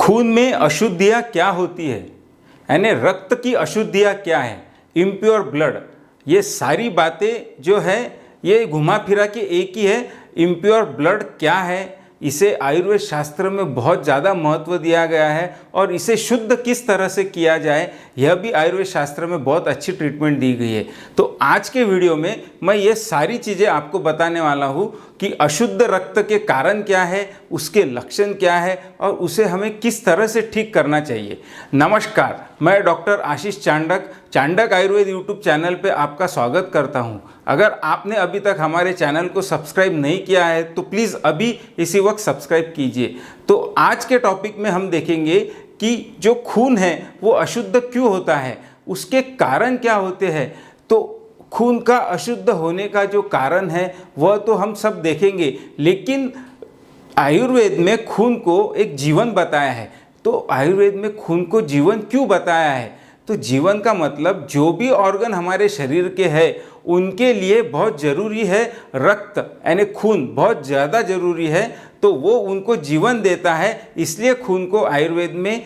खून में अशुद्धियाँ क्या होती है, यानी रक्त की अशुद्धियाँ क्या है, इम्प्योर ब्लड, ये सारी बातें जो है ये घुमा फिरा के एक ही है। इम्प्योर ब्लड क्या है, इसे आयुर्वेद शास्त्र में बहुत ज़्यादा महत्व दिया गया है और इसे शुद्ध किस तरह से किया जाए यह भी आयुर्वेद शास्त्र में बहुत अच्छी ट्रीटमेंट दी गई है। तो आज के वीडियो में मैं ये सारी चीज़ें आपको बताने वाला हूँ कि अशुद्ध रक्त के कारण क्या है, उसके लक्षण क्या है और उसे हमें किस तरह से ठीक करना चाहिए। नमस्कार, मैं डॉक्टर आशीष चांडक आयुर्वेद यूट्यूब चैनल पे आपका स्वागत करता हूं। अगर आपने अभी तक हमारे चैनल को सब्सक्राइब नहीं किया है तो प्लीज़ अभी इसी वक्त सब्सक्राइब कीजिए। तो आज के टॉपिक में हम देखेंगे कि जो खून है वो अशुद्ध क्यों होता है, उसके कारण क्या होते हैं। तो खून का अशुद्ध होने का जो कारण है वह तो हम सब देखेंगे, लेकिन आयुर्वेद में खून को एक जीवन बताया है। तो आयुर्वेद में खून को जीवन क्यों बताया है, तो जीवन का मतलब जो भी ऑर्गन हमारे शरीर के हैं उनके लिए बहुत ज़रूरी है रक्त, यानी खून बहुत ज़्यादा ज़रूरी है, तो वो उनको जीवन देता है। इसलिए खून को आयुर्वेद में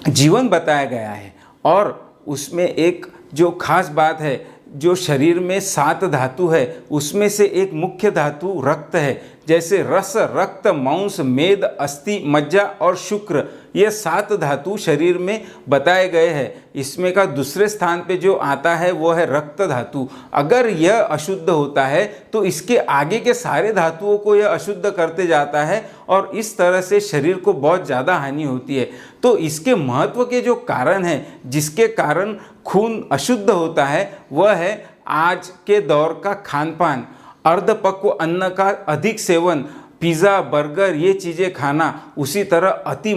जीवन बताया गया है। और उसमें एक जो खास बात है, जो शरीर में 7 धातु है उसमें से एक मुख्य धातु रक्त है। जैसे रस, रक्त, मांस, मेद, अस्थि, मज्जा और शुक्र, ये 7 धातु शरीर में बताए गए हैं। इसमें का दूसरे स्थान पे जो आता है वो है रक्त धातु। अगर यह अशुद्ध होता है तो इसके आगे के सारे धातुओं को यह अशुद्ध करते जाता है और इस तरह से शरीर को बहुत ज़्यादा हानि होती है। तो इसके महत्व के जो कारण हैं जिसके कारण खून अशुद्ध होता है वह है आज के दौर का खान पान, अर्धपक्व अन्न का अधिक सेवन, पिज़्ज़ा, बर्गर ये चीज़ें खाना, उसी तरह अति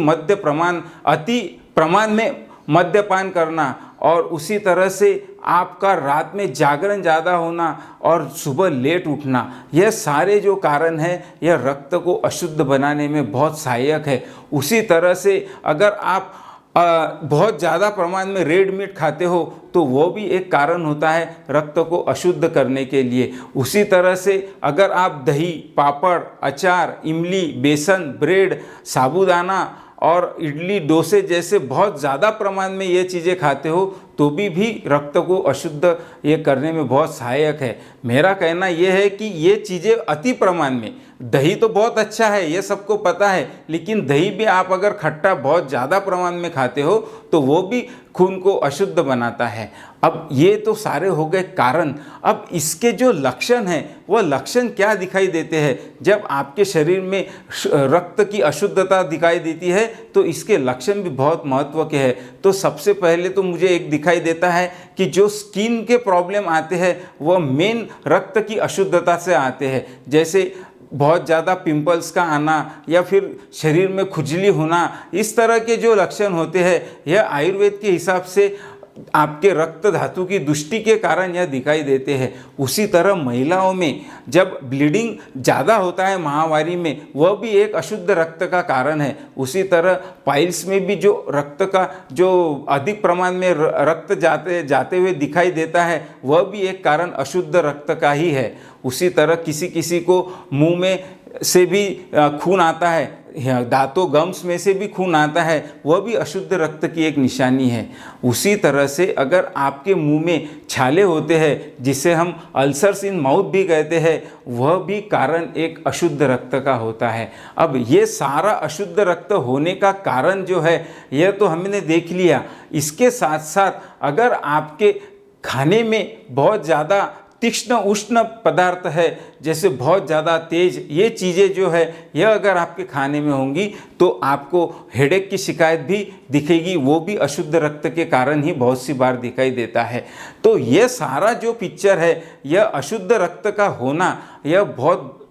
प्रमाण में मद्यपान करना और उसी तरह से आपका रात में जागरण ज़्यादा होना और सुबह लेट उठना, यह सारे जो कारण हैं यह रक्त को अशुद्ध बनाने में बहुत सहायक है। उसी तरह से अगर आप बहुत ज़्यादा प्रमाण में रेड मीट खाते हो तो वो भी एक कारण होता है रक्त को अशुद्ध करने के लिए। उसी तरह से अगर आप दही, पापड़, अचार, इमली, बेसन, ब्रेड, साबूदाना और इडली, डोसे जैसे बहुत ज़्यादा प्रमाण में ये चीज़ें खाते हो तो भी रक्त को अशुद्ध ये करने में बहुत सहायक है। मेरा कहना ये है कि ये चीज़ें अति प्रमाण में, दही तो बहुत अच्छा है ये सबको पता है, लेकिन दही भी आप अगर खट्टा बहुत ज़्यादा प्रमाण में खाते हो तो वो भी खून को अशुद्ध बनाता है। अब ये तो सारे हो गए कारण। अब इसके जो लक्षण हैं वह लक्षण क्या दिखाई देते हैं जब आपके शरीर में रक्त की अशुद्धता दिखाई देती है, तो इसके लक्षण भी बहुत महत्व के हैं। तो सबसे पहले तो मुझे एक दिखाई देता है कि जो स्किन के प्रॉब्लम आते हैं वह मेन रक्त की अशुद्धता से आते हैं। जैसे बहुत ज़्यादा पिंपल्स का आना या फिर शरीर में खुजली होना, इस तरह के जो लक्षण होते हैं यह आयुर्वेद के हिसाब से आपके रक्त धातु की दुष्टि के कारण यह दिखाई देते हैं। उसी तरह महिलाओं में जब ब्लीडिंग ज़्यादा होता है माहवारी में, वह भी एक अशुद्ध रक्त का कारण है। उसी तरह पाइल्स में भी जो रक्त का जो अधिक प्रमाण में रक्त जाते हुए दिखाई देता है वह भी एक कारण अशुद्ध रक्त का ही है। उसी तरह किसी को मुंह में से भी खून आता है, दांतों गम्स में से भी खून आता है, वह भी अशुद्ध रक्त की एक निशानी है। उसी तरह से अगर आपके मुंह में छाले होते हैं जिसे हम अल्सर्स इन माउथ भी कहते हैं, वह भी कारण एक अशुद्ध रक्त का होता है। अब ये सारा अशुद्ध रक्त होने का कारण जो है यह तो हमने देख लिया। इसके साथ साथ अगर आपके खाने में बहुत ज़्यादा तीक्ष्ण उष्ण पदार्थ है, जैसे बहुत ज़्यादा तेज ये चीज़ें जो है यह अगर आपके खाने में होंगी तो आपको हेडेक की शिकायत भी दिखेगी, वो भी अशुद्ध रक्त के कारण ही बहुत सी बार दिखाई देता है। तो यह सारा जो पिक्चर है यह अशुद्ध रक्त का होना यह बहुत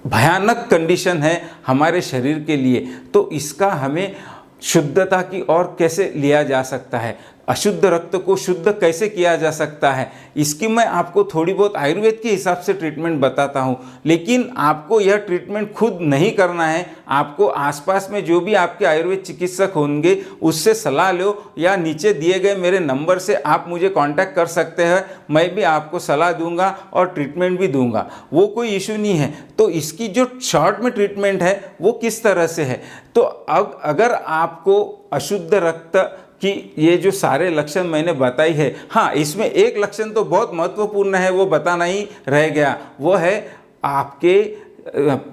भयानक कंडीशन है हमारे शरीर के लिए। तो इसका हमें शुद्धता की ओर कैसे लिया जा सकता है, अशुद्ध रक्त को शुद्ध कैसे किया जा सकता है, इसकी मैं आपको थोड़ी बहुत आयुर्वेद के हिसाब से ट्रीटमेंट बताता हूँ। लेकिन आपको यह ट्रीटमेंट खुद नहीं करना है, आपको आसपास में जो भी आपके आयुर्वेद चिकित्सक होंगे उससे सलाह लो, या नीचे दिए गए मेरे नंबर से आप मुझे कांटेक्ट कर सकते हैं। मैं भी आपको सलाह दूंगा और ट्रीटमेंट भी दूंगा, वो कोई इशू नहीं है। तो इसकी जो शॉर्ट में ट्रीटमेंट है वो किस तरह से है, तो अब अगर आपको अशुद्ध रक्त कि ये जो सारे लक्षण मैंने बताई है, हाँ इसमें एक लक्षण तो बहुत महत्वपूर्ण है, वो बताना ही रह गया, वो है आपके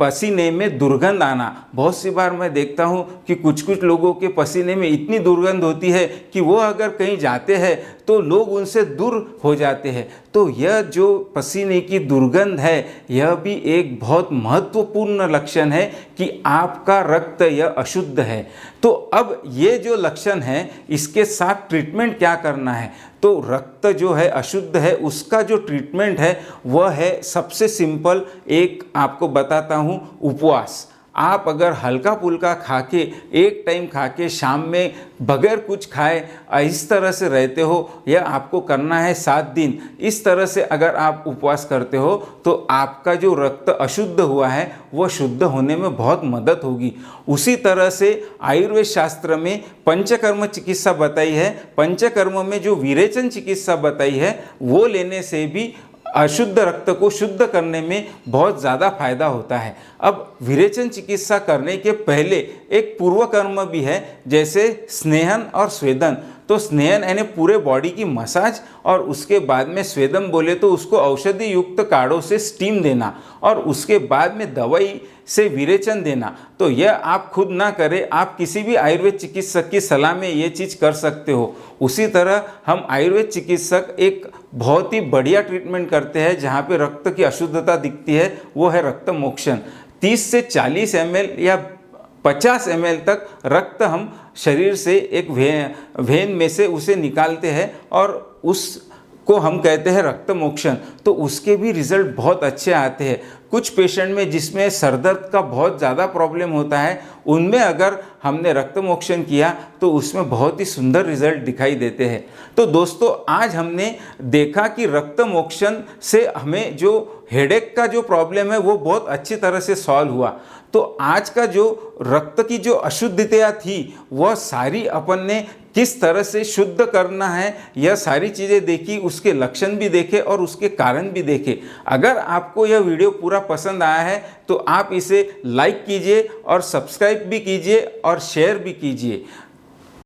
पसीने में दुर्गंध आना। बहुत सी बार मैं देखता हूँ कि कुछ कुछ लोगों के पसीने में इतनी दुर्गंध होती है कि वो अगर कहीं जाते हैं तो लोग उनसे दूर हो जाते हैं। तो यह जो पसीने की दुर्गंध है, यह भी एक बहुत महत्वपूर्ण लक्षण है कि आपका रक्त यह अशुद्ध है। तो अब ये जो लक्षण है, इसके साथ ट्रीटमेंट क्या करना है, तो रक्त जो है अशुद्ध है उसका जो ट्रीटमेंट है वह है सबसे सिंपल, एक आपको बताता हूँ, उपवास। आप अगर हल्का फुल्का खा के, एक टाइम खा के शाम में बगैर कुछ खाए इस तरह से रहते हो, यह आपको करना है 7 दिन। इस तरह से अगर आप उपवास करते हो तो आपका जो रक्त अशुद्ध हुआ है वह शुद्ध होने में बहुत मदद होगी। उसी तरह से आयुर्वेद शास्त्र में पंचकर्म चिकित्सा बताई है, पंचकर्म में जो विरेचन चिकित्सा बताई है वो लेने से भी अशुद्ध रक्त को शुद्ध करने में बहुत ज़्यादा फायदा होता है। अब विरेचन चिकित्सा करने के पहले एक पूर्व कर्म भी है, जैसे स्नेहन और स्वेदन। तो स्नेहन यानी पूरे बॉडी की मसाज, और उसके बाद में स्वेदन बोले तो उसको औषधि युक्त काढ़ों से स्टीम देना, और उसके बाद में दवाई से विरेचन देना। तो यह आप खुद ना करें, आप किसी भी आयुर्वेद चिकित्सक की सलाह में ये चीज़ कर सकते हो। उसी तरह हम आयुर्वेद चिकित्सक एक बहुत ही बढ़िया ट्रीटमेंट करते हैं जहाँ पे रक्त की अशुद्धता दिखती है, वो है रक्त मोक्षण। 30 से 40 ml या 50 ml तक रक्त हम शरीर से एक वेन में से उसे निकालते हैं और उसको हम कहते हैं रक्त मोक्षण। तो उसके भी रिजल्ट बहुत अच्छे आते हैं। कुछ पेशेंट में जिसमें सर दर्द का बहुत ज़्यादा प्रॉब्लम होता है, उनमें अगर हमने रक्त मोक्षण किया तो उसमें बहुत ही सुंदर रिजल्ट दिखाई देते हैं। तो दोस्तों, आज हमने देखा कि रक्त मोक्षण से हमें जो हेडेक का जो प्रॉब्लम है वो बहुत अच्छी तरह से सॉल्व हुआ। तो आज का जो रक्त की जो अशुद्धता थी वह सारी अपन ने किस तरह से शुद्ध करना है, यह सारी चीज़ें देखी, उसके लक्षण भी देखे और उसके कारण भी देखे। अगर आपको यह वीडियो पूरा पसंद आया है तो आप इसे लाइक कीजिए और सब्सक्राइब भी कीजिए और शेयर भी कीजिए।